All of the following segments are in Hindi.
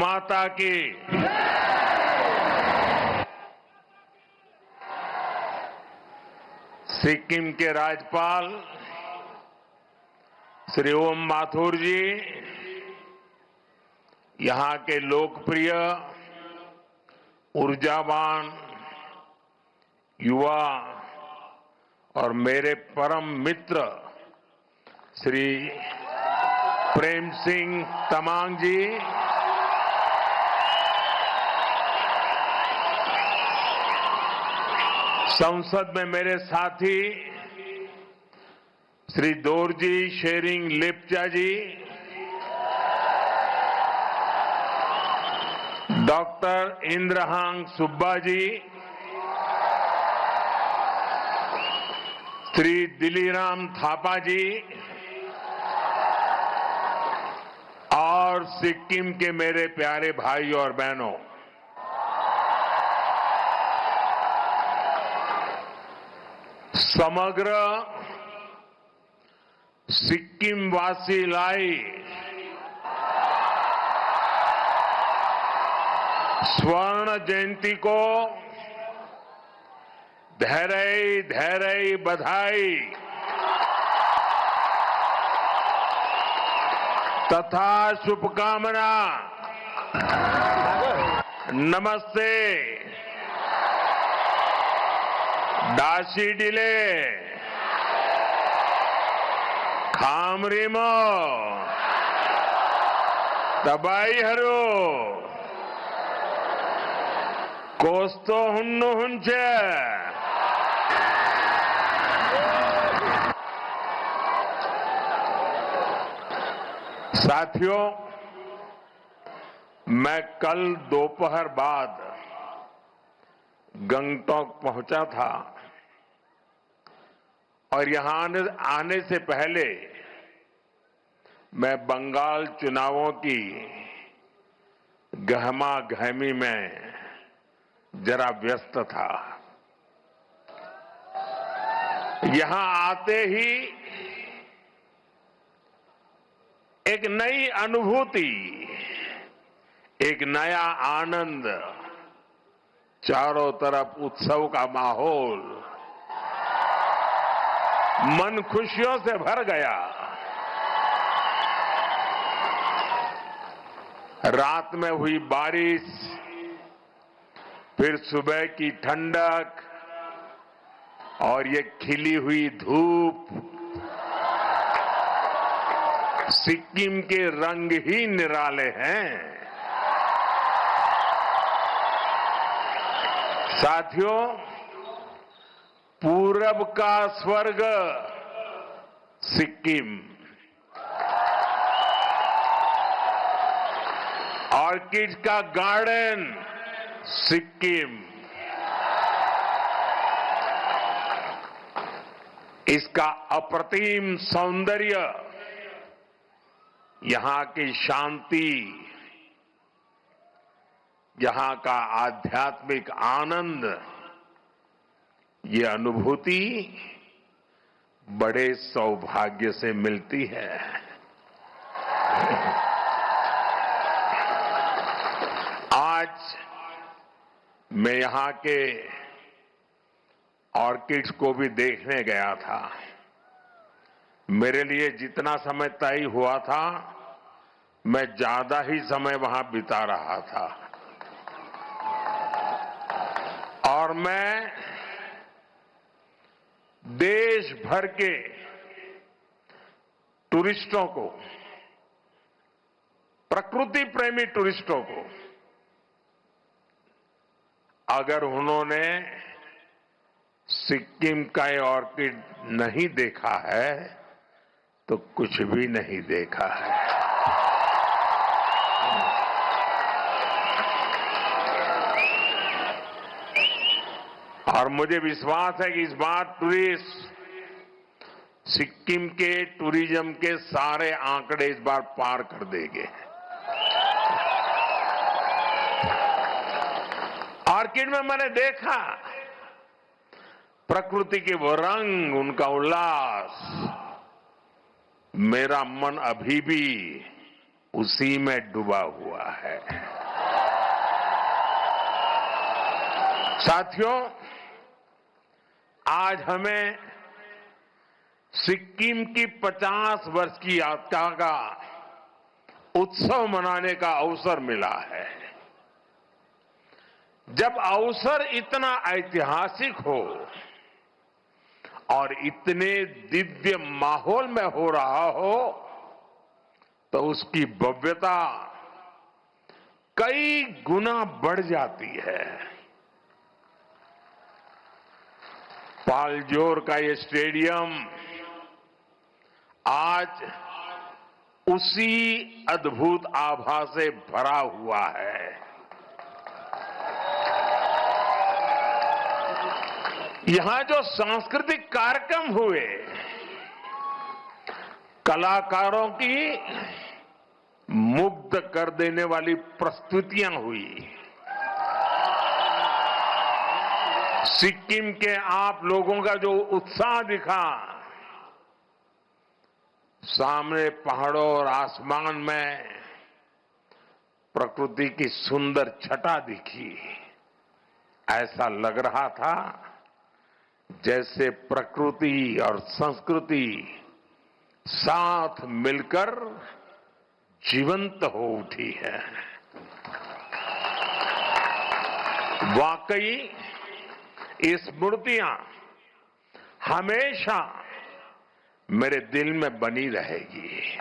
माता की। सिक्किम के राज्यपाल श्री ओम माथुर जी, यहां के लोकप्रिय, ऊर्जावान युवा और मेरे परम मित्र श्री प्रेम सिंह तमांग जी, संसद में मेरे साथी श्री दोरजी शेरिंग लेप्चा जी, डॉक्टर इंद्रहांग सुब्बा जी, श्री दिलीराम थापा जी और सिक्किम के मेरे प्यारे भाई और बहनों, समग्र सिक्किम वासी लाई स्वर्ण जयंती को धैर्य धैर्य बधाई तथा शुभकामना। नमस्ते। डाशी डिले खामरिमो तबाई हरो कोस्तो हुन्नु हुंचे। साथियों, मैं कल दोपहर बाद गंगटोक पहुंचा था और यहां आने से पहले मैं बंगाल चुनावों की गहमा गहमी में जरा व्यस्त था। यहां आते ही एक नई अनुभूति, एक नया आनंद, चारों तरफ उत्सव का माहौल, मन खुशियों से भर गया। रात में हुई बारिश, फिर सुबह की ठंडक और ये खिली हुई धूप, सिक्किम के रंग ही निराले हैं। साथियों, पूरब का स्वर्ग सिक्किम, ऑर्किड का गार्डन सिक्किम, इसका अप्रतिम सौंदर्य, यहां की शांति, यहां का आध्यात्मिक आनंद, ये अनुभूति बड़े सौभाग्य से मिलती है। आज मैं यहां के ऑर्किड्स को भी देखने गया था। मेरे लिए जितना समय तय हुआ था, मैं ज्यादा ही समय वहां बिता रहा था और मैं देश भर के टूरिस्टों को, प्रकृति प्रेमी टूरिस्टों को, अगर उन्होंने सिक्किम का ये ऑर्किड नहीं देखा है तो कुछ भी नहीं देखा है। और मुझे विश्वास है कि इस बार टूरिस्ट सिक्किम के टूरिज्म के सारे आंकड़े इस बार पार कर देंगे। ऑर्किड में मैंने देखा प्रकृति के वो रंग, उनका उल्लास, मेरा मन अभी भी उसी में डूबा हुआ है। साथियों, आज हमें सिक्किम की 50 वर्ष की यात्रा का उत्सव मनाने का अवसर मिला है। जब अवसर इतना ऐतिहासिक हो और इतने दिव्य माहौल में हो रहा हो, तो उसकी भव्यता कई गुना बढ़ जाती है। पालजोर का ये स्टेडियम आज उसी अद्भुत आभा से भरा हुआ है। यहां जो सांस्कृतिक कार्यक्रम हुए, कलाकारों की मुग्ध कर देने वाली प्रस्तुतियां हुई, सिक्किम के आप लोगों का जो उत्साह दिखा, सामने पहाड़ों और आसमान में प्रकृति की सुंदर छटा दिखी। ऐसा लग रहा था जैसे प्रकृति और संस्कृति साथ मिलकर जीवंत हो उठी है। वाकई ये स्मृतियां हमेशा मेरे दिल में बनी रहेगी।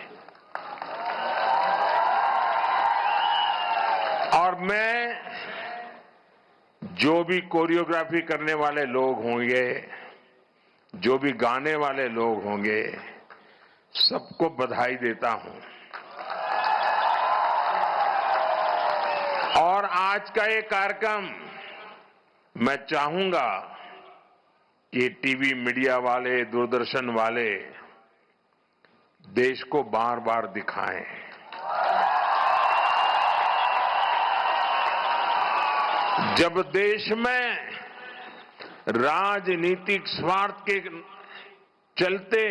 और मैं जो भी कोरियोग्राफी करने वाले लोग होंगे, जो भी गाने वाले लोग होंगे, सबको बधाई देता हूं। और आज का ये कार्यक्रम मैं चाहूंगा कि टीवी मीडिया वाले, दूरदर्शन वाले देश को बार बार दिखाएं। जब देश में राजनीतिक स्वार्थ के चलते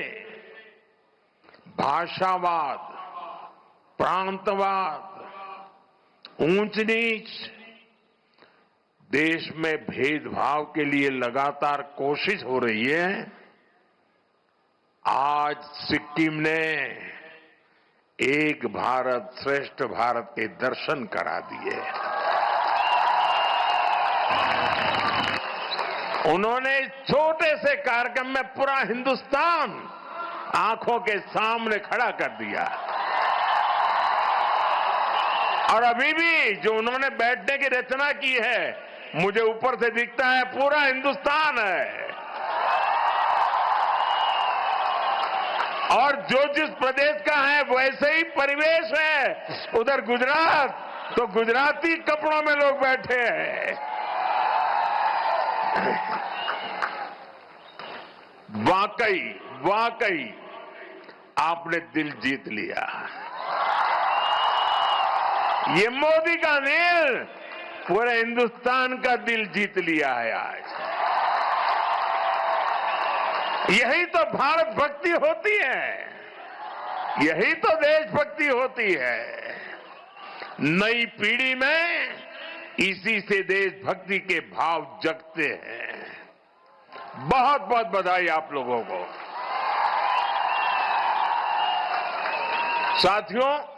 भाषावाद, प्रांतवाद, ऊंच नीच, देश में भेदभाव के लिए लगातार कोशिश हो रही है, आज सिक्किम ने एक भारत श्रेष्ठ भारत के दर्शन करा दिए। उन्होंने इस छोटे से कार्यक्रम में पूरा हिंदुस्तान आंखों के सामने खड़ा कर दिया। और अभी भी जो उन्होंने बैठने की रचना की है, मुझे ऊपर से दिखता है पूरा हिंदुस्तान है। और जो जिस प्रदेश का है वैसे ही परिवेश है। उधर गुजरात तो गुजराती कपड़ों में लोग बैठे हैं। वाकई वाकई आपने दिल जीत लिया। ये मोदी का दिल पूरे हिंदुस्तान का दिल जीत लिया है आज। यही तो भारत भक्ति होती है, यही तो देशभक्ति होती है। नई पीढ़ी में इसी से देशभक्ति के भाव जगते हैं। बहुत बहुत बधाई आप लोगों को। साथियों,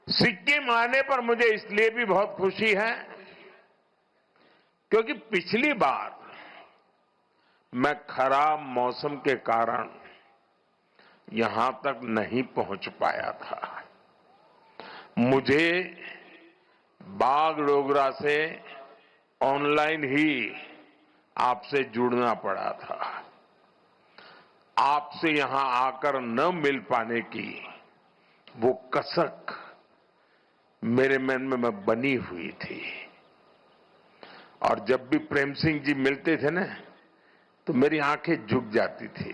सिक्किम आने पर मुझे इसलिए भी बहुत खुशी है क्योंकि पिछली बार मैं खराब मौसम के कारण यहां तक नहीं पहुंच पाया था। मुझे बागडोगरा से ऑनलाइन ही आपसे जुड़ना पड़ा था। आपसे यहां आकर न मिल पाने की वो कसक मेरे मन में बनी हुई थी। और जब भी प्रेम सिंह जी मिलते थे ना, तो मेरी आंखें झुक जाती थी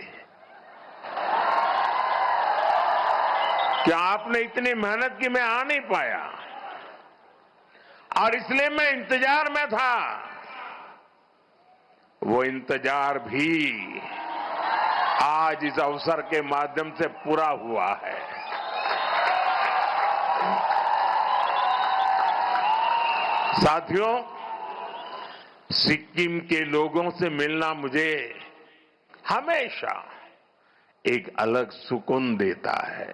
कि आपने इतनी मेहनत की, मैं आ नहीं पाया। और इसलिए मैं इंतजार में था। वो इंतजार भी आज इस अवसर के माध्यम से पूरा हुआ है। साथियों, सिक्किम के लोगों से मिलना मुझे हमेशा एक अलग सुकून देता है।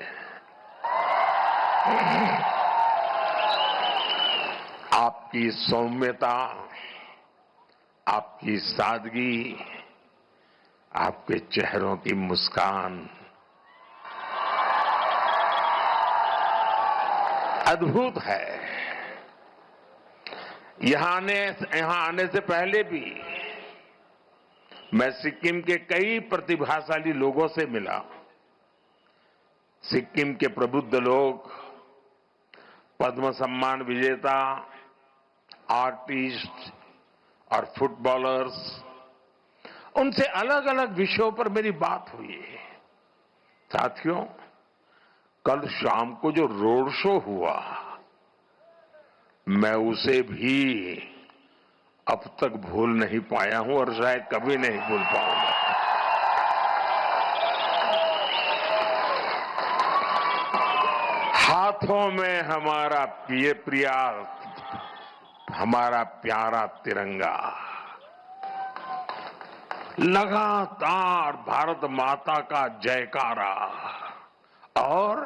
आपकी सौम्यता, आपकी सादगी, आपके चेहरों की मुस्कान अद्भुत है। यहां आने से पहले भी मैं सिक्किम के कई प्रतिभाशाली लोगों से मिला। सिक्किम के प्रबुद्ध लोग, पद्म सम्मान विजेता, आर्टिस्ट और फुटबॉलर्स, उनसे अलग अलग विषयों पर मेरी बात हुई है। साथियों, कल शाम को जो रोड शो हुआ, मैं उसे भी अब तक भूल नहीं पाया हूं और शायद कभी नहीं भूल पाऊंगा। हाथों में हमारा हमारा प्यारा तिरंगा, लगातार भारत माता का जयकारा और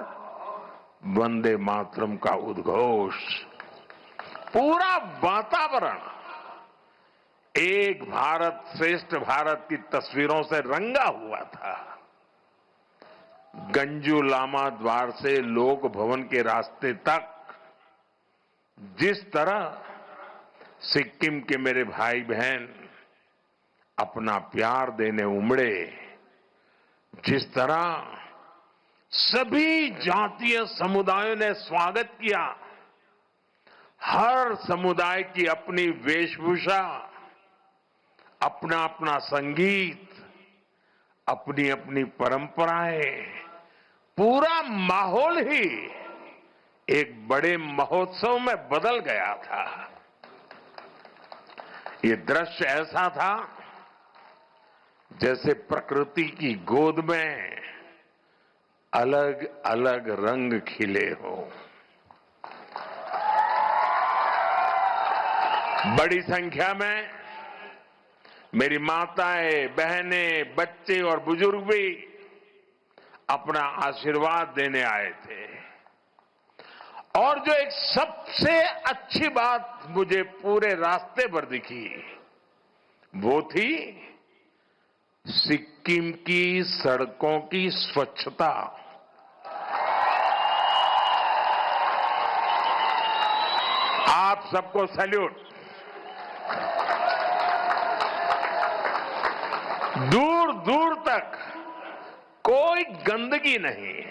वंदे मातरम का उद्घोष, पूरा वातावरण एक भारत श्रेष्ठ भारत की तस्वीरों से रंगा हुआ था। गंजू लामा द्वार से लोक भवन के रास्ते तक जिस तरह सिक्किम के मेरे भाई बहन अपना प्यार देने उमड़े, जिस तरह सभी जातीय समुदायों ने स्वागत किया, हर समुदाय की अपनी वेशभूषा, अपना अपना संगीत, अपनी अपनी परंपराएं, पूरा माहौल ही एक बड़े महोत्सव में बदल गया था। ये दृश्य ऐसा था जैसे प्रकृति की गोद में अलग अलग रंग खिले हो। बड़ी संख्या में मेरी माताएं, बहनें, बच्चे और बुजुर्ग भी अपना आशीर्वाद देने आए थे। और जो एक सबसे अच्छी बात मुझे पूरे रास्ते पर दिखी, वो थी सिक्किम की सड़कों की स्वच्छता। आप सबको सैल्यूट। दूर दूर तक कोई गंदगी नहीं,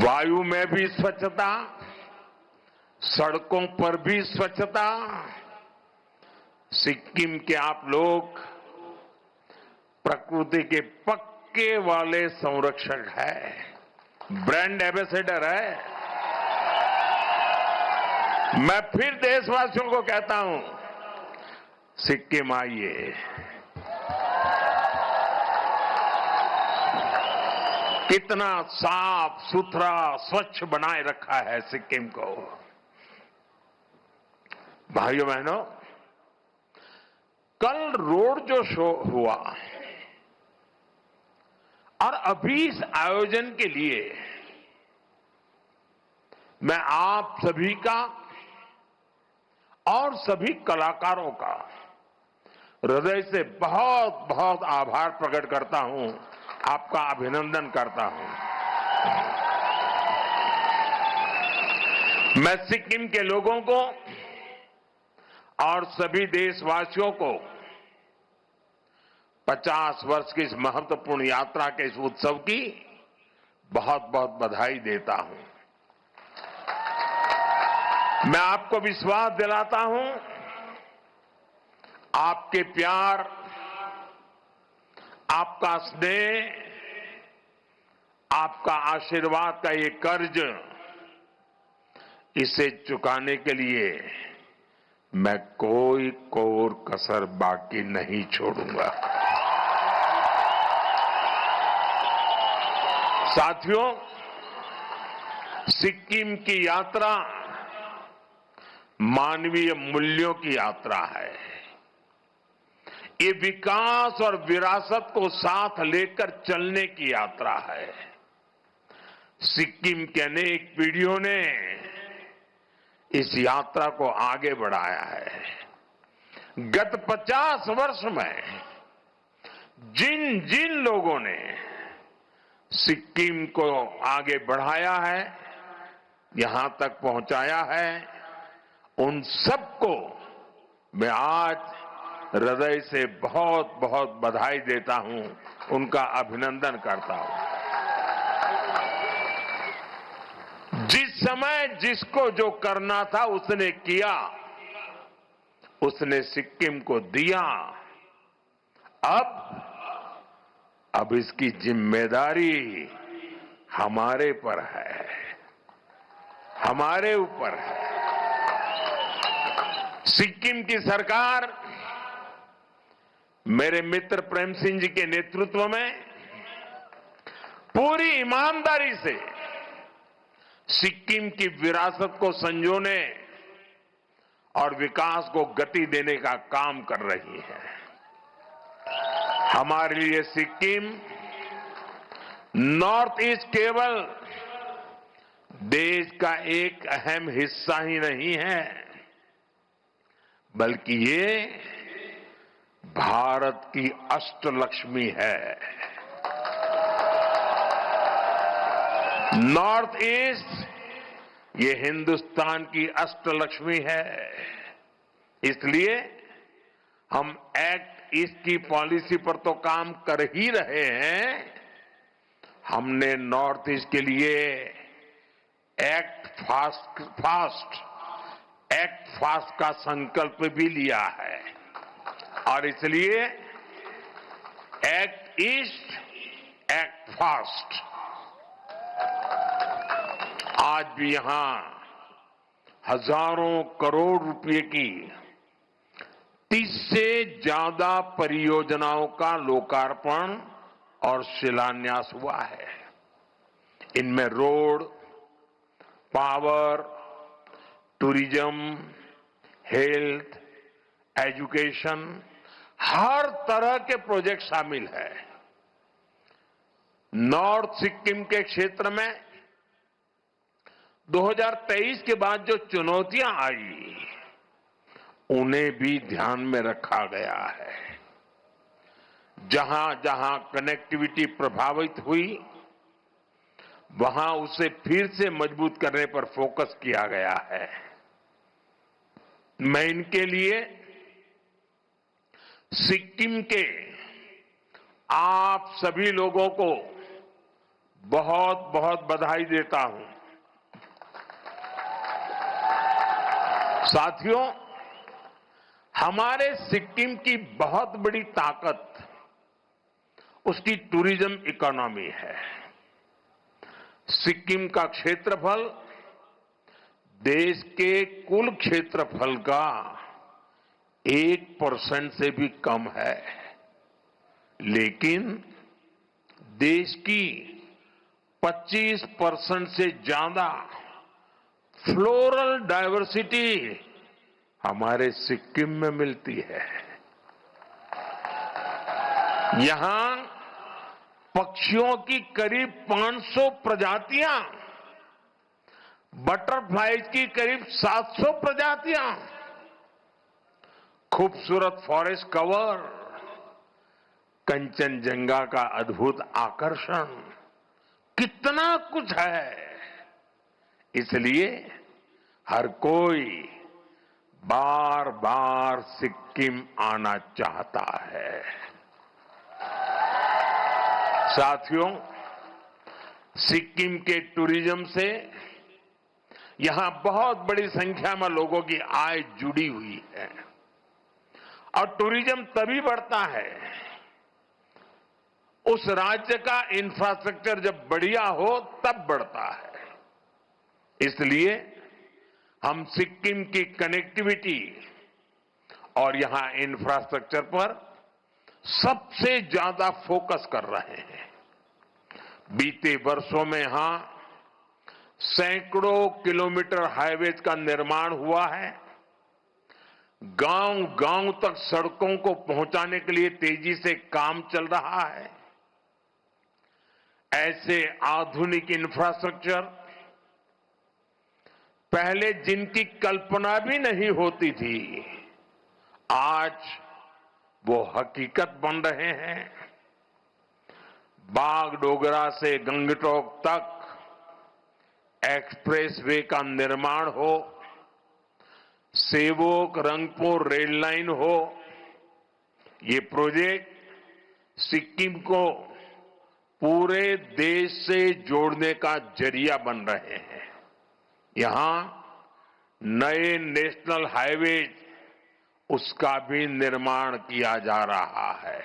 वायु में भी स्वच्छता, सड़कों पर भी स्वच्छता। सिक्किम के आप लोग प्रकृति के पक्के वाले संरक्षक हैं, ब्रांड एम्बेसडर है। मैं फिर देशवासियों को कहता हूं, सिक्किम आइए। कितना साफ सुथरा स्वच्छ बनाए रखा है सिक्किम को। भाइयों बहनों, कल रोड जो शो हुआ और अभी इस आयोजन के लिए मैं आप सभी का और सभी कलाकारों का हृदय से बहुत बहुत आभार प्रकट करता हूं, आपका अभिनंदन करता हूं। मैं सिक्किम के लोगों को और सभी देशवासियों को 50 वर्ष की इस महत्वपूर्ण यात्रा के इस उत्सव की बहुत बहुत बधाई देता हूं। मैं आपको विश्वास दिलाता हूं, आपके प्यार, आपका स्नेह, आपका आशीर्वाद का ये कर्ज, इसे चुकाने के लिए मैं कोई कोर कसर बाकी नहीं छोड़ूंगा। साथियों, सिक्किम की यात्रा मानवीय मूल्यों की यात्रा है। ये विकास और विरासत को साथ लेकर चलने की यात्रा है। सिक्किम के अनेक पीढ़ियों ने इस यात्रा को आगे बढ़ाया है। गत 50 वर्ष में जिन जिन लोगों ने सिक्किम को आगे बढ़ाया है, यहां तक पहुंचाया है, उन सबको मैं आज हृदय से बहुत बहुत बधाई देता हूं, उनका अभिनंदन करता हूं। जिस समय जिसको जो करना था उसने किया, उसने सिक्किम को दिया। अब इसकी जिम्मेदारी हमारे पर है, हमारे ऊपर है। सिक्किम की सरकार मेरे मित्र प्रेम सिंह जी के नेतृत्व में पूरी ईमानदारी से सिक्किम की विरासत को संजोने और विकास को गति देने का काम कर रही है। हमारे लिए सिक्किम नॉर्थ ईस्ट केवल देश का एक अहम हिस्सा ही नहीं है, बल्कि ये भारत की अष्टलक्ष्मी है। नॉर्थ ईस्ट ये हिंदुस्तान की अष्टलक्ष्मी है। इसलिए हम एक्ट ईस्ट की पॉलिसी पर तो काम कर ही रहे हैं, हमने नॉर्थ ईस्ट के लिए एक्ट फास्ट का संकल्प भी लिया है। और इसलिए एक्ट ईस्ट, एक्ट फास्ट। आज भी यहां हजारों करोड़ रुपए की 30 से ज्यादा परियोजनाओं का लोकार्पण और शिलान्यास हुआ है। इनमें road, power, tourism, health, education, हर तरह के प्रोजेक्ट शामिल है। नॉर्थ सिक्किम के क्षेत्र में 2023 के बाद जो चुनौतियां आई, उन्हें भी ध्यान में रखा गया है। जहां जहां कनेक्टिविटी प्रभावित हुई, वहां उसे फिर से मजबूत करने पर फोकस किया गया है। मैं इनके लिए सिक्किम के आप सभी लोगों को बहुत बहुत बधाई देता हूं। साथियों, हमारे सिक्किम की बहुत बड़ी ताकत उसकी टूरिज्म इकोनॉमी है। सिक्किम का क्षेत्रफल देश के कुल क्षेत्रफल का 1% से भी कम है, लेकिन देश की 25% से ज्यादा फ्लोरल डायवर्सिटी हमारे सिक्किम में मिलती है। यहां पक्षियों की करीब 500 प्रजातियां, बटरफ्लाइज की करीब 700 प्रजातियां, खूबसूरत फॉरेस्ट कवर, कंचनजंगा का अद्भुत आकर्षण, कितना कुछ है। इसलिए हर कोई बार बार सिक्किम आना चाहता है। साथियों, सिक्किम के टूरिज्म से यहां बहुत बड़ी संख्या में लोगों की आय जुड़ी हुई है। और टूरिज्म तभी बढ़ता है, उस राज्य का इंफ्रास्ट्रक्चर जब बढ़िया हो तब बढ़ता है। इसलिए हम सिक्किम की कनेक्टिविटी और यहां इंफ्रास्ट्रक्चर पर सबसे ज्यादा फोकस कर रहे हैं। बीते वर्षों में यहां सैकड़ों किलोमीटर हाईवेज का निर्माण हुआ है। गांव गांव तक सड़कों को पहुंचाने के लिए तेजी से काम चल रहा है। ऐसे आधुनिक इंफ्रास्ट्रक्चर पहले जिनकी कल्पना भी नहीं होती थी, आज वो हकीकत बन रहे हैं। बागडोगरा से गंगटोक तक एक्सप्रेसवे का निर्माण हो, सेवोक रंगपुर रेल लाइन हो, ये प्रोजेक्ट सिक्किम को पूरे देश से जोड़ने का जरिया बन रहे हैं। यहां नए नेशनल हाईवे उसका भी निर्माण किया जा रहा है।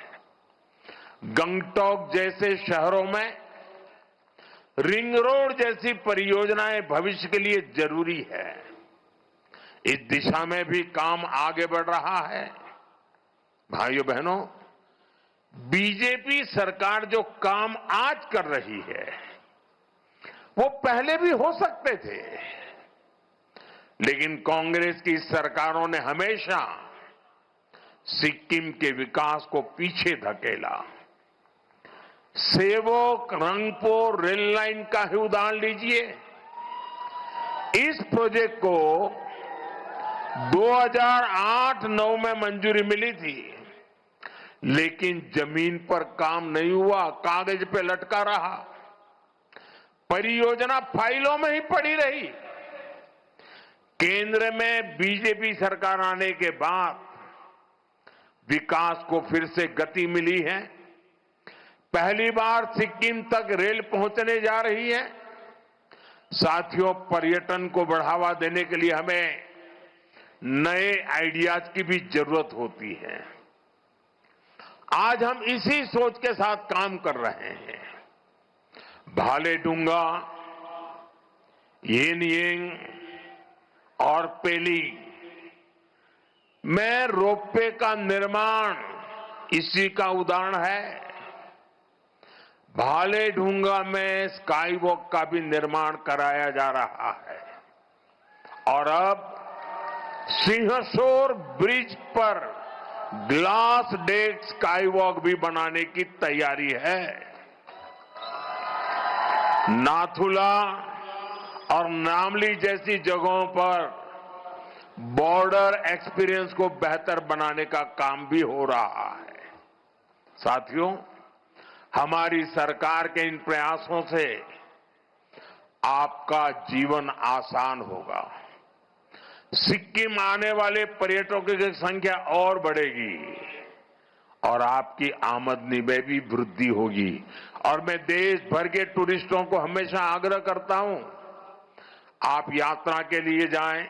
गंगटोक जैसे शहरों में रिंग रोड जैसी परियोजनाएं भविष्य के लिए जरूरी है। इस दिशा में भी काम आगे बढ़ रहा है। भाइयों बहनों, बीजेपी सरकार जो काम आज कर रही है वो पहले भी हो सकते थे, लेकिन कांग्रेस की सरकारों ने हमेशा सिक्किम के विकास को पीछे धकेला। सेवोक रंगपुर रेल लाइन का ही उदाहरण लीजिए। इस प्रोजेक्ट को 2008-9 में मंजूरी मिली थी, लेकिन जमीन पर काम नहीं हुआ, कागज पे लटका रहा। परियोजना फाइलों में ही पड़ी रही। केंद्र में बीजेपी सरकार आने के बाद विकास को फिर से गति मिली है। पहली बार सिक्किम तक रेल पहुंचने जा रही है। साथियों, पर्यटन को बढ़ावा देने के लिए हमें नए आइडियाज की भी जरूरत होती है। आज हम इसी सोच के साथ काम कर रहे हैं। भालेडुंगा, येनयेंग और पेली में रोपवे का निर्माण इसी का उदाहरण है। भालेडुंगा में स्काई वॉक का भी निर्माण कराया जा रहा है और अब सिंहसौर ब्रिज पर ग्लास डेक स्काई वॉक भी बनाने की तैयारी है। नाथुला और नामली जैसी जगहों पर बॉर्डर एक्सपीरियंस को बेहतर बनाने का काम भी हो रहा है। साथियों, हमारी सरकार के इन प्रयासों से आपका जीवन आसान होगा। सिक्किम आने वाले पर्यटकों की संख्या और बढ़ेगी और आपकी आमदनी में भी वृद्धि होगी। और मैं देश भर के टूरिस्टों को हमेशा आग्रह करता हूं, आप यात्रा के लिए जाएं,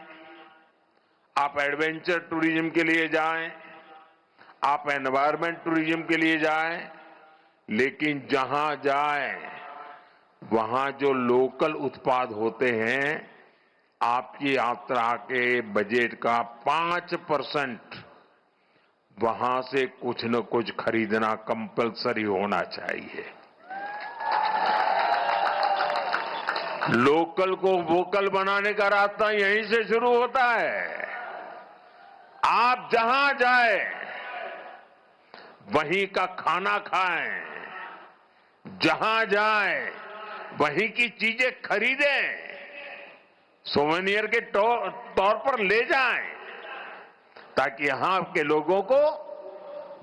आप एडवेंचर टूरिज्म के लिए जाएं, आप एनवायरमेंट टूरिज्म के लिए जाएं, लेकिन जहां जाएं वहां जो लोकल उत्पाद होते हैं, आपकी यात्रा के बजट का 5% वहां से कुछ न कुछ खरीदना कंपलसरी होना चाहिए। लोकल को वोकल बनाने का रास्ता यहीं से शुरू होता है। आप जहां जाए वहीं का खाना खाएं, जहां जाए वहीं की चीजें खरीदें, सोवेनियर के तौर पर ले जाएं, ताकि यहां के लोगों को,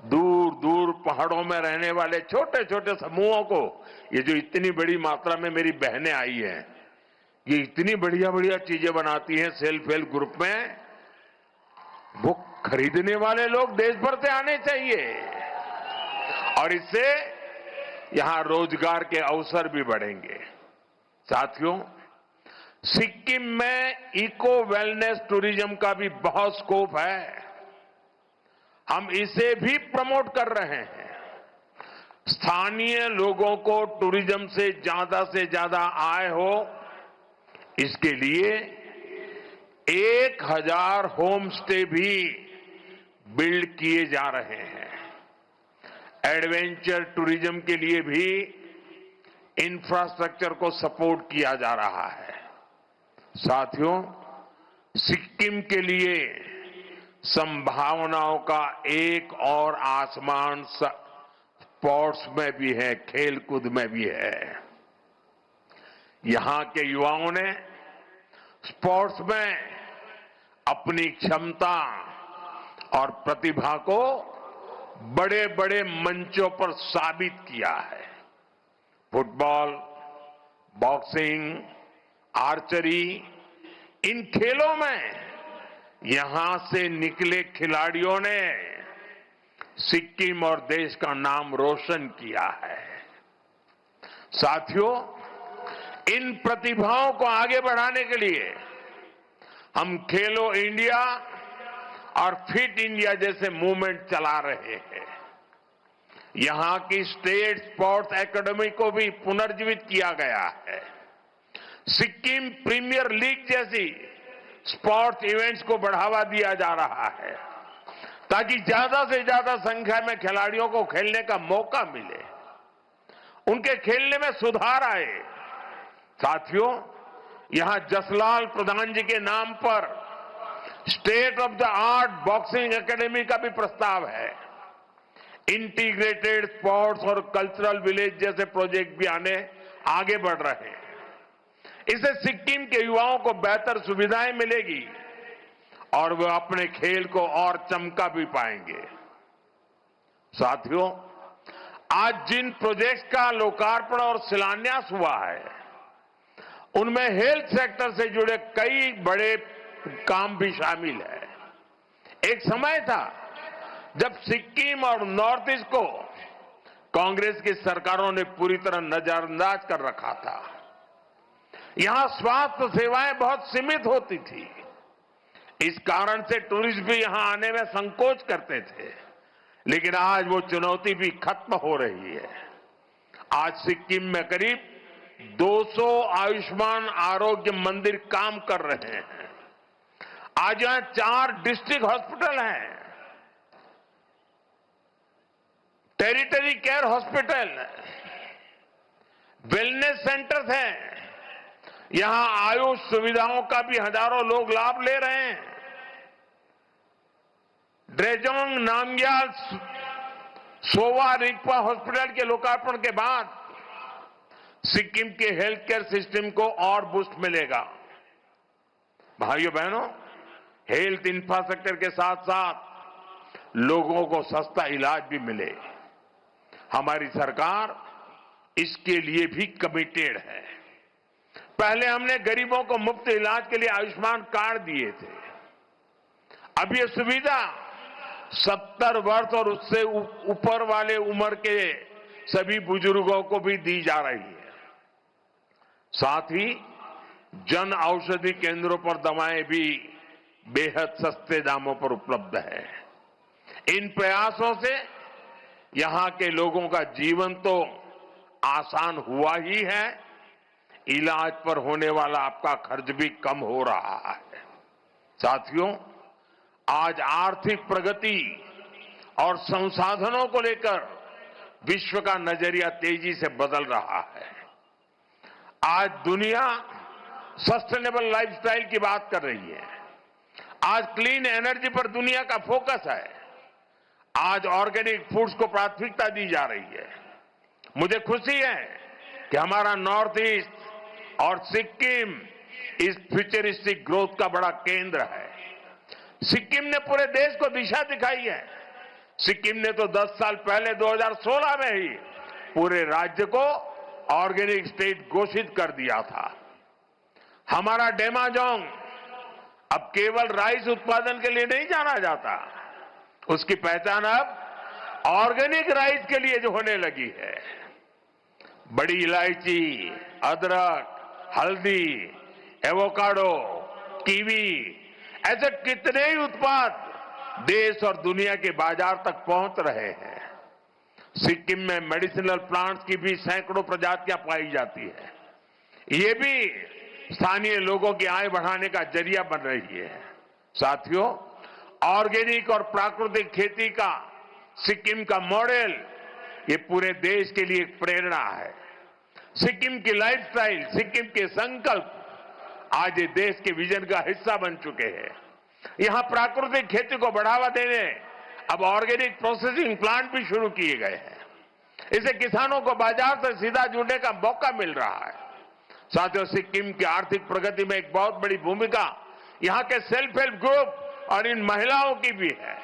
दूर दूर पहाड़ों में रहने वाले छोटे छोटे समूहों को, ये जो इतनी बड़ी मात्रा में मेरी बहनें आई हैं, ये इतनी बढ़िया बढ़िया चीजें बनाती हैं सेल्फ हेल्प ग्रुप में, वो खरीदने वाले लोग देश भर से आने चाहिए और इससे यहां रोजगार के अवसर भी बढ़ेंगे। साथियों, सिक्किम में इको वेलनेस टूरिज्म का भी बहुत स्कोप है। हम इसे भी प्रमोट कर रहे हैं। स्थानीय लोगों को टूरिज्म से ज्यादा आय हो, इसके लिए 1000 होम स्टे भी बिल्ड किए जा रहे हैं। एडवेंचर टूरिज्म के लिए भी इंफ्रास्ट्रक्चर को सपोर्ट किया जा रहा है। साथियों, सिक्किम के लिए संभावनाओं का एक और आसमान स्पोर्ट्स में भी है, खेलकूद में भी है। यहां के युवाओं ने स्पोर्ट्स में अपनी क्षमता और प्रतिभा को बड़े बड़े मंचों पर साबित किया है। फुटबॉल, बॉक्सिंग, आर्चरी, इन खेलों में यहां से निकले खिलाड़ियों ने सिक्किम और देश का नाम रोशन किया है। साथियों, इन प्रतिभाओं को आगे बढ़ाने के लिए हम खेलो इंडिया और फिट इंडिया जैसे मूवमेंट चला रहे हैं। यहां की स्टेट स्पोर्ट्स एकेडमी को भी पुनर्जीवित किया गया है। सिक्किम प्रीमियर लीग जैसी स्पोर्ट्स इवेंट्स को बढ़ावा दिया जा रहा है ताकि ज्यादा से ज्यादा संख्या में खिलाड़ियों को खेलने का मौका मिले, उनके खेलने में सुधार आए। साथियों, यहां जसलाल प्रधान जी के नाम पर state of the art boxing academy का भी प्रस्ताव है। इंटीग्रेटेड स्पोर्ट्स और कल्चरल विलेज जैसे प्रोजेक्ट भी आगे बढ़ रहे हैं। इससे सिक्किम के युवाओं को बेहतर सुविधाएं मिलेगी और वे अपने खेल को और चमका भी पाएंगे। साथियों, आज जिन प्रोजेक्ट्स का लोकार्पण और शिलान्यास हुआ है, उनमें हेल्थ सेक्टर से जुड़े कई बड़े काम भी शामिल है। एक समय था जब सिक्किम और नॉर्थ ईस्ट को कांग्रेस की सरकारों ने पूरी तरह नजरअंदाज कर रखा था। यहां स्वास्थ्य सेवाएं बहुत सीमित होती थी। इस कारण से टूरिस्ट भी यहां आने में संकोच करते थे, लेकिन आज वो चुनौती भी खत्म हो रही है। आज सिक्किम में करीब 200 आयुष्मान आरोग्य मंदिर काम कर रहे हैं। आज यहां 4 डिस्ट्रिक्ट हॉस्पिटल हैं, territory care hospital, wellness centres हैं। यहां आयुष सुविधाओं का भी हजारों लोग लाभ ले रहे हैं। ड्रेजोंग नामग्याल सोवा रिगपा हॉस्पिटल के लोकार्पण के बाद सिक्किम के हेल्थ केयर सिस्टम को और बूस्ट मिलेगा। भाइयों बहनों, हेल्थ इंफ्रास्ट्रक्चर के साथ साथ लोगों को सस्ता इलाज भी मिले, हमारी सरकार इसके लिए भी कमिटेड है। पहले हमने गरीबों को मुफ्त इलाज के लिए आयुष्मान कार्ड दिए थे। अब ये सुविधा 70 वर्ष और उससे ऊपर वाले उम्र के सभी बुजुर्गों को भी दी जा रही है। साथ ही जन औषधि केंद्रों पर दवाएं भी बेहद सस्ते दामों पर उपलब्ध है। इन प्रयासों से यहां के लोगों का जीवन तो आसान हुआ ही है, इलाज पर होने वाला आपका खर्च भी कम हो रहा है। साथियों, आज आर्थिक प्रगति और संसाधनों को लेकर विश्व का नजरिया तेजी से बदल रहा है। आज दुनिया सस्टेनेबल लाइफस्टाइल की बात कर रही है। आज क्लीन एनर्जी पर दुनिया का फोकस है। आज ऑर्गेनिक फूड्स को प्राथमिकता दी जा रही है। मुझे खुशी है कि हमारा नॉर्थ ईस्ट और सिक्किम इस फ्यूचरिस्टिक ग्रोथ का बड़ा केंद्र है। सिक्किम ने पूरे देश को दिशा दिखाई है। सिक्किम ने तो 10 साल पहले 2016 में ही पूरे राज्य को ऑर्गेनिक स्टेट घोषित कर दिया था। हमारा डेमाजोंग अब केवल राइस उत्पादन के लिए नहीं जाना जाता, उसकी पहचान अब ऑर्गेनिक राइस के लिए जो होने लगी है। बड़ी इलायची, अदरक, हल्दी, एवोकाडो, कीवी, ऐसे कितने ही उत्पाद देश और दुनिया के बाजार तक पहुंच रहे हैं। सिक्किम में मेडिसिनल प्लांट्स की भी सैकड़ों प्रजातियां पाई जाती है। ये भी स्थानीय लोगों की आय बढ़ाने का जरिया बन रही है। साथियों, ऑर्गेनिक और प्राकृतिक खेती का सिक्किम का मॉडल ये पूरे देश के लिए एक प्रेरणा है। सिक्किम की लाइफस्टाइल, सिक्किम के संकल्प आज ये देश के विजन का हिस्सा बन चुके हैं। यहां प्राकृतिक खेती को बढ़ावा देने अब ऑर्गेनिक प्रोसेसिंग प्लांट भी शुरू किए गए हैं। इससे किसानों को बाजार से सीधा जुड़ने का मौका मिल रहा है। साथियों, सिक्किम की आर्थिक प्रगति में एक बहुत बड़ी भूमिका यहां के सेल्फ हेल्प ग्रुप और इन महिलाओं की भी है।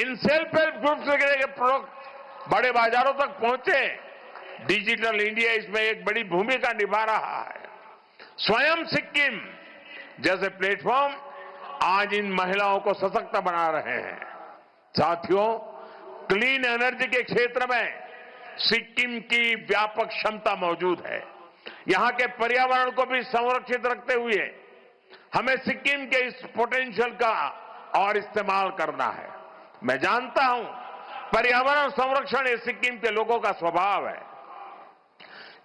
इन सेल्फ हेल्प ग्रुप के प्रोडक्ट बड़े बाजारों तक पहुंचे, डिजिटल इंडिया इसमें एक बड़ी भूमिका निभा रहा है। स्वयं सिक्किम जैसे प्लेटफॉर्म आज इन महिलाओं को सशक्त बना रहे हैं। साथियों, क्लीन एनर्जी के क्षेत्र में सिक्किम की व्यापक क्षमता मौजूद है। यहां के पर्यावरण को भी संरक्षित रखते हुए हमें सिक्किम के इस पोटेंशियल का और इस्तेमाल करना है। मैं जानता हूं पर्यावरण संरक्षण ये सिक्किम के लोगों का स्वभाव है।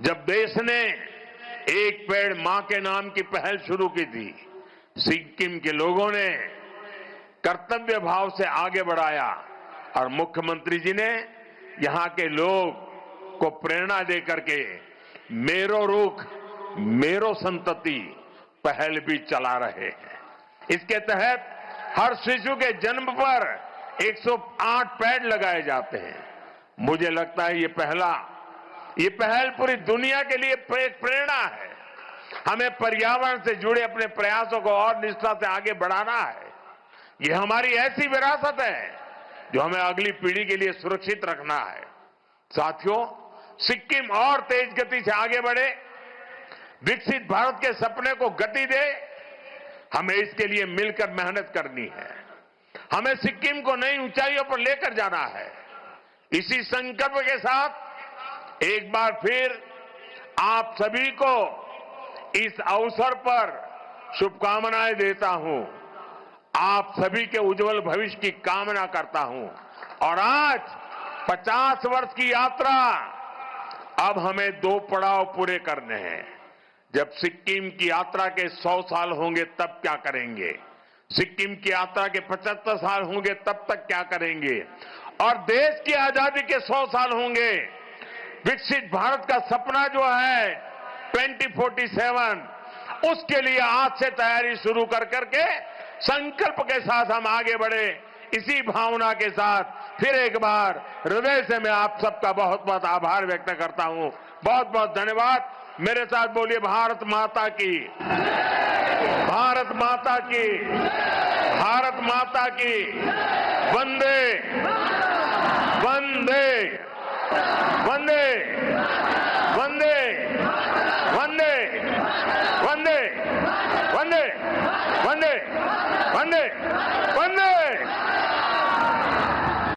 जब देश ने एक पेड़ मां के नाम की पहल शुरू की थी, सिक्किम के लोगों ने कर्तव्य भाव से आगे बढ़ाया और मुख्यमंत्री जी ने यहां के लोग को प्रेरणा देकर के मेरो रुख मेरो संतति पहल भी चला रहे हैं। इसके तहत हर शिशु के जन्म पर 108 पेड़ लगाए जाते हैं। मुझे लगता है ये पहल पूरी दुनिया के लिए एक प्रेरणा है। हमें पर्यावरण से जुड़े अपने प्रयासों को और निष्ठा से आगे बढ़ाना है। ये हमारी ऐसी विरासत है जो हमें अगली पीढ़ी के लिए सुरक्षित रखना है। साथियों, सिक्किम और तेज गति से आगे बढ़े, विकसित भारत के सपने को गति दे, हमें इसके लिए मिलकर मेहनत करनी है। हमें सिक्किम को नई ऊंचाइयों पर लेकर जाना है। इसी संकल्प के साथ एक बार फिर आप सभी को इस अवसर पर शुभकामनाएं देता हूं। आप सभी के उज्जवल भविष्य की कामना करता हूं। और आज 50 वर्ष की यात्रा, अब हमें 2 पड़ाव पूरे करने हैं। जब सिक्किम की यात्रा के 100 साल होंगे तब क्या करेंगे, सिक्किम की यात्रा के 75 साल होंगे तब तक क्या करेंगे, और देश की आजादी के 100 साल होंगे, विकसित भारत का सपना जो है 2047, उसके लिए आज से तैयारी शुरू कर करके संकल्प के साथ हम आगे बढ़े। इसी भावना के साथ फिर एक बार हृदय से मैं आप सबका बहुत बहुत आभार व्यक्त करता हूं। बहुत बहुत धन्यवाद। मेरे साथ बोलिए भारत माता की, भारत माता की, भारत माता की, वंदे वंदे वंदे।